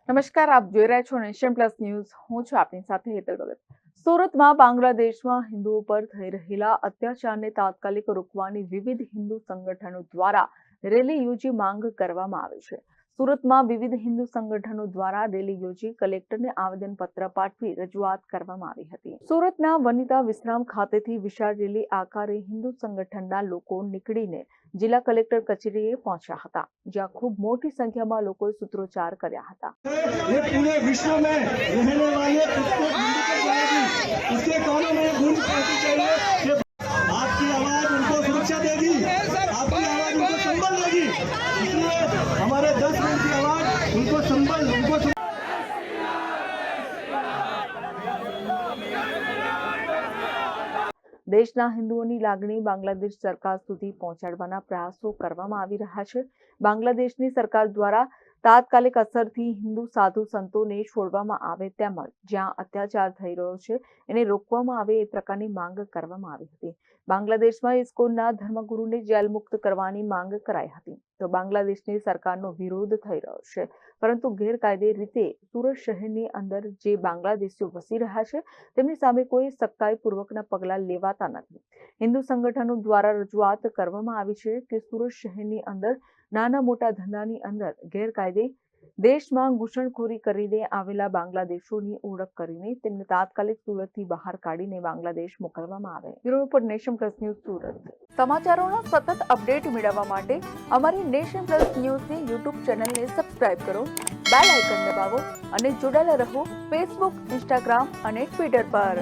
નમસ્કાર, આપ જોઈ રહ્યા છો નેશન પ્લસ ન્યૂઝ. હું છું આપની સાથે હેતલ ભગત. સુરતમાં બાંગ્લાદેશમાં હિન્દુઓ પર થઈ રહેલા અત્યાચારને તાત્કાલિક રોકવાની વિવિધ હિન્દુ સંગઠનો દ્વારા રેલી યોજી માંગ કરવામાં આવી છે. સુરતમાં વિવિધ હિન્દુ સંગઠનો દ્વારા રેલી યોજી કલેક્ટરને આવેદનપત્ર પાઠવી રજૂઆત કરવામાં આવી હતી. સુરતના વનિતા વિશ્રામ ખાતેથી વિશાળ રેલી આકારે હિન્દુ સંગઠનના લોકો નીકળીને જિલ્લા કલેક્ટર કચેરીએ પહોંચ્યા હતા, જ્યાં ખૂબ મોટી સંખ્યામાં લોકોએ સૂત્રોચ્ચાર કર્યા હતા. ये पूरे विश्व में रहने वाले प्रत्येक हिंदू को उसके कानों में गूंज पहुंचनी चाहिए कि आपकी आवाज उनको सुरक्षा देगी, आपकी आवाज उनको संबल देगी. इसलिए हमारे 10 मिनट की आवाज उनको संबल દેશના હિન્દુઓની લાગણી બાંગ્લાદેશ સરકાર સુધી પહોંચાડવાના પ્રયાસો કરવામાં આવી રહ્યા છે. બાંગ્લાદેશની સરકાર દ્વારા તાત્કાલિક અસરથી હિન્દુ સાધુ સંતોને છોડવામાં આવે તેમજ જ્યાં અત્યાચાર થઈ રહ્યો છે એને રોકવામાં આવે એ પ્રકારની માંગ કરવામાં આવી હતી. બાંગ્લાદેશમાં ઇસ્કોનના ધર્મગુરુને જેલ મુક્ત કરવાની માંગ કરાઈ હતી. તો બાંગ્લાદેશની સરકારનો વિરોધ થઈ રહ્યો છે, પરંતુ ગેરકાયદે રીતે સુરત શહેરની અંદર જે બાંગ્લાદેશીઓ વસી રહ્યા છે તેમની સામે કોઈ સખ્તાઈપૂર્વકના પગલાં લેવાતા નથી. હિન્દુ સંગઠનો દ્વારા રજૂઆત કરવામાં આવી છે કે સુરત શહેરની અંદર નાના મોટા ધંધાની અંદર ગેરકાયદે દેશમાં ઘૂસણખોરી કરીને આવેલા બાંગ્લાદેશોની ઓળખ કરીને તેમને તાત્કાલિક સુરતથી બહાર કાઢીને બાંગ્લાદેશ મોકલવામાં આવે. Bureau report, Nation Plus News, Surat. સમાચારોના સતત અપડેટ મેળવવા માટે અમારી નેશન પ્લસ ન્યૂઝની યુટ્યુબ ચેનલને સબસ્ક્રાઇબ કરો, બેલ આઇકન દબાવો અને જોડાયેલા રહો ફેસબુક, ઇન્સ્ટાગ્રામ અને ટ્વિટર પર.